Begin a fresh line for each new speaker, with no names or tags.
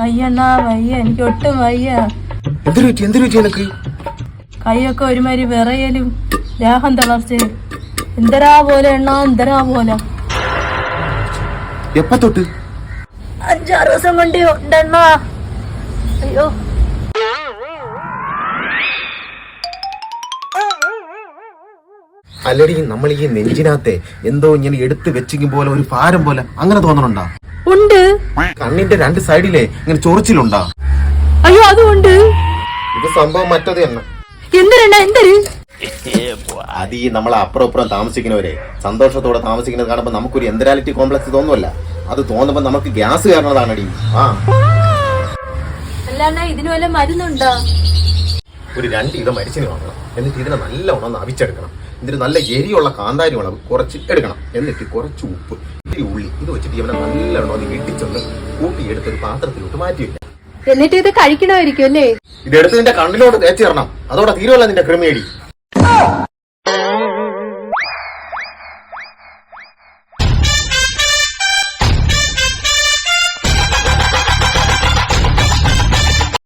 വയ്യണ്ണാ വയ്യ, എനിക്ക് ഒട്ടും വയ്യ.
എന്തൊരു എനിക്ക്
കൈയൊക്കെ ഒരുമാതിരി വിറയലും ദേഹം തളർച്ചയും. എന്തരാ പോലെ എണ്ണ, എന്തരാ പോലെ.
എപ്പ തൊട്ട്?
5-6 ദിവസം കൊണ്ട് ഉണ്ടെണ്ണ. അയ്യോ,
അല്ലടി, നമ്മൾ ഈ നെഞ്ചിനകത്തെ എന്തോ ഇങ്ങനെ എടുത്ത് വെച്ചിരിക്കും പോലെ ഒരു ഭാരം പോലെ അങ്ങനെ തോന്നണുണ്ടാ?
ഉണ്ട്.
കണ്ണിന്റെ 2 സൈഡിലെ ഇങ്ങനെ ചൊറിച്ചിലുണ്ടാ?
അയ്യോ, അതുകൊണ്ട്.
ഇത് സംഭവം മറ്റത് തന്നെ.
എന്തരണ്ണ, എന്തര്?
അത് ഈ നമ്മളെ അപ്പുറം താമസിക്കുന്നവരെ സന്തോഷത്തോടെ താമസിക്കുന്നത് കാണുമ്പോ നമുക്കൊരു എന്തരാലിറ്റി കോംപ്ലക്സ് തോന്നുമല്ല. അത് തോന്നുമ്പോ നമുക്ക് ഗ്യാസ് കയറണതാണടി.
അല്ലാണ്ണ, ഇതിന് വല്ല മരുന്നുണ്ടോ?
ഒരു 2 കിലോ മരിച്ചിന് വാങ്ങണം. എന്നിട്ട് ഇതിനെ നല്ല ഉണന്ന് അവിച്ചെടുക്കണം. ഇതിന് നല്ല എരിയുള്ള കാന്താരി മുളക് കുറച്ച് എടുക്കണം. എന്നിട്ട് കുറച്ച് ഉപ്പ്, ഇത്തിരി ഉള്ളി, ഇത് വെച്ചിട്ട് ഇവനെ നല്ല ഉണന്ന് ഇടിച്ചൊന്ന് കൂട്ടിയെടുത്ത് ഒരു പാത്രത്തിലോട്ട് മാറ്റി വെക്കാം.
എന്നിട്ട് ഇത് കഴിക്കണമായിരിക്കും അല്ലേ?
ഇതെടുത്ത് നിന്റെ കണ്ണിലോട്ട് തേച്ച് തരണം. അതോടെ തീരുമല്ല നിന്റെ ക്രിമിയടി.